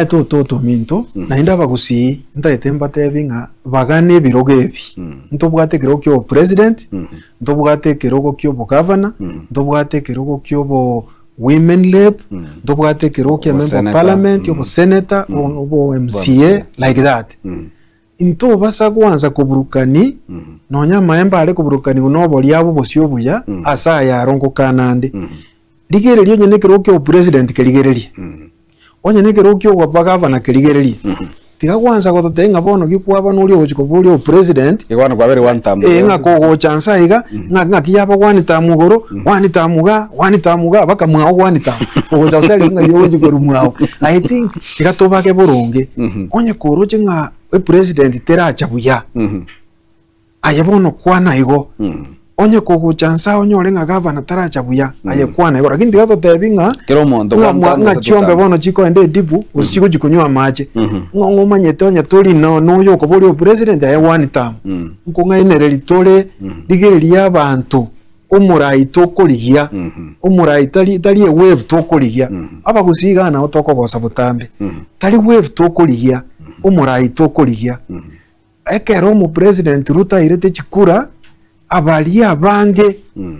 to minto nainda bagusi ndaite mbate binga bagane birogebi ntobwate kiro kyo president ntobwate kiro kyo governor ntobwate kiro kyo women lab ntobwate kiro kyo member parliament yo senator obo MCA like that into basa kwanza kuburukani nonya maemba ale kuburukani unobo lyabo bosyo buya asa ya rongo kanande ligere lyo nyene kiro kyo president keligereli onye nekero kyo wabagava na keligereli tiga kwanza ko totenga bono gikwaba nuli ochiko buli president igwana kwabere one time nga ko chansa iga nga kiyaba wani tamugoro wani tamuga baka mwa wani tamu ko chansa nga yoje ko rumwao I think tiga tobake boronge onye koroje nga president teracha buya ayebono kwana igo onye ko chansa onyole nga gavana taracha buya ayekwana igo lakini tiga totebinga kero mondo nga chiombe bono chiko ende dibu usichiko chikunywa mache ngo manyete onye toli no yoko boli president aye one time ngo ngainereri tole digeri ya bantu umurai tokoligia umurai tali wave tokoligia aba kusiga na otoko bosa butambe tali wave tokoligia umurai tokoligia ekero mu president Ruta irete chikura abali abange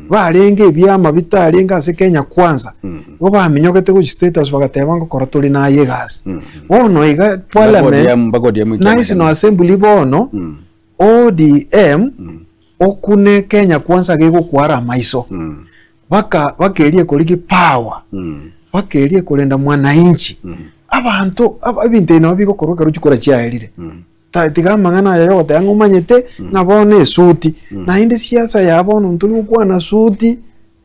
barenge byama bitarenga se Kenya kwanza bo baminyogete ku status bagateba ngo koratoli na yegas bono iga parliament national assembly bono ODM okune Kenya kwanza gego kwara maiso bakerie koliki power bakerie kolenda mwananchi abantu abinte na biko koroka ruchikora chiaelire tiga mangana yayo tangu manyete nabone suti na inde siasa yabono ntuli kwana suti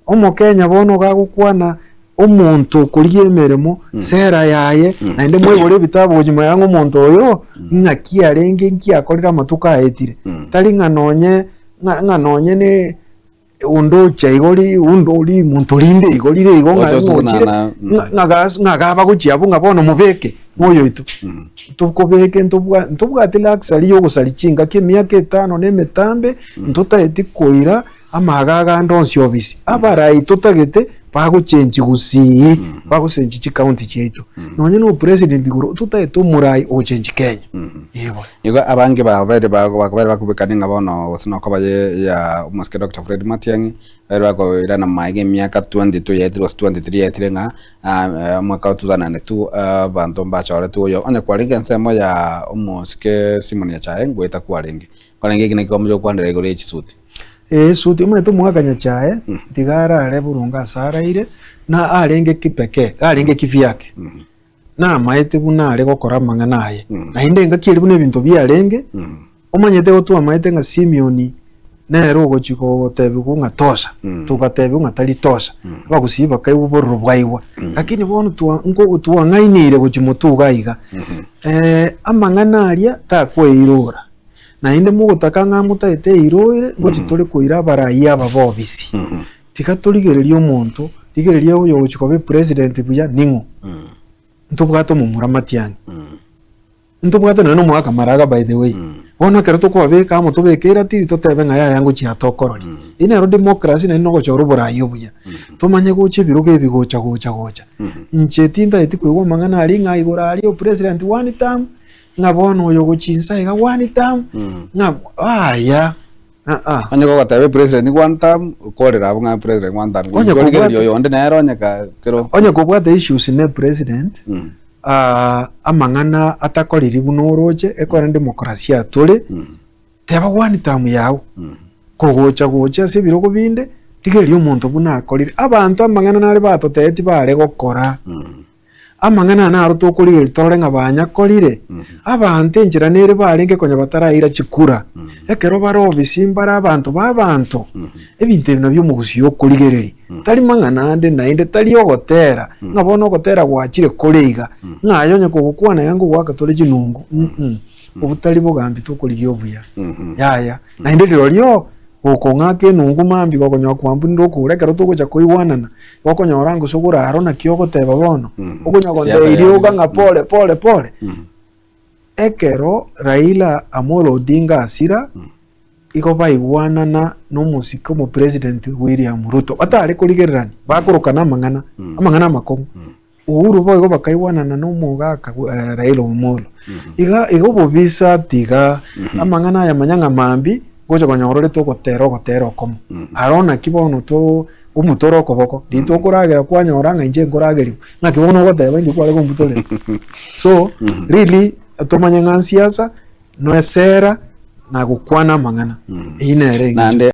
omo Kenya bono gagukwana omuntu kuriye meremo sera yaye na inde mwegore bitabo ojima yango omuntu oyo ngakia renge nkia kolira matuka etire tali nganonye ne undo chaigori undo uri muntu linde igorire igonga ngagaba kuchiabo ngabono mubeke moyo itu tukobeke ntubwa tilaxali yo gusalichinga ke miaka 5 nemetambe ntuta etikoira amagaga ndonsi obisi abara itotagete baguchenji gusi bagusenji chikaunti checho nonye no president guru tuta etumurai ochenji Kenya yego abange babere bakubekane ngabono osino kobaye ya umuske Dr. Fred Matiang'i bako irana maige miaka 22 ya 23 ya tirenga mwaka 2002 bantu mbachore tuyo onye kwalinga nsemo ya umuske Simon ya chae ngweta kwalinga kine komjo kwandere igore chisuti suti mwetu mwakanya chae tigara ale burunga saraire na arenge kipeke arenge kivyake na maite buna ale gokora mangana naye na inde ngakiri bune bintu byarenge omanyete otu amaite nga Simeoni na rogo chiko tebu nga tosha tukatebu nga tali tosha bagusiba kai buboro bwaiwa lakini bono tuwa ngainire guchimutu gaiga amangana alia takweirura na inde mugutaka nga mutaite iroire ngo chitole koira baraiya babobisi tikatoligereria omuntu ligereria uyo uchikobe president buya ningo ntubwato mu muramatiani ntubwato no mwaka maraga by the way ono kero tukobeka amo tubekera tiri totebe nga yangu chi atokorori ine ro democracy na ino gochoro burayi buya tumanye guche biruge bigocha inche tinda etikwego mangana ali nga igorari o president one time ngabono uyo guchinsa iga one time aya anya ko tabe president one time korera abunga president one time onye yo yonde na ero nyaka kero onye ko kwate issues ne president amangana atakoriri bunoroje ekora demokrasia tole teba one time yawo kogocha se birogo binde ligeri umuntu buna akorire abantu amangana nari batoteti bare gokora amangana na aruto kuri tore ngabanya korire abantu enjira nere barenge konya batarayira chikura ekero baro bisimbara abantu babantu ebinte nabyo mugusiyo kurigereri tali mangana ande na inde tali ogotera ngabono ogotera gwachire kuriga ngayo nya kugukwana yangu gwakatore jinungu ubutali bugambi tukuriyo buya yaya na inde lyo ukongake nungu mambi gokonya kwambu ndokure kero tugocha kuiwanana gokonya orango sugura arona kyogo teba bono okonya gonde irioga nga pole ekero Raila Amolo Odinga asira iko baiwanana no musiko mo president William Ruto atari kuligererani bakurukana amangana makongo Uhuru boy go bakaiwana na n'umugaka Raila Omolo iga bobisa tiga amangana ya manyanga mambi goje konyorore to gotero komo arona kibono to umutoro koboko dito kuragera kwanyoranga inje kurageri ngakibono goteba ndi kwale komputole so really tomanya ngansiasa no esera na gukwana mangana ine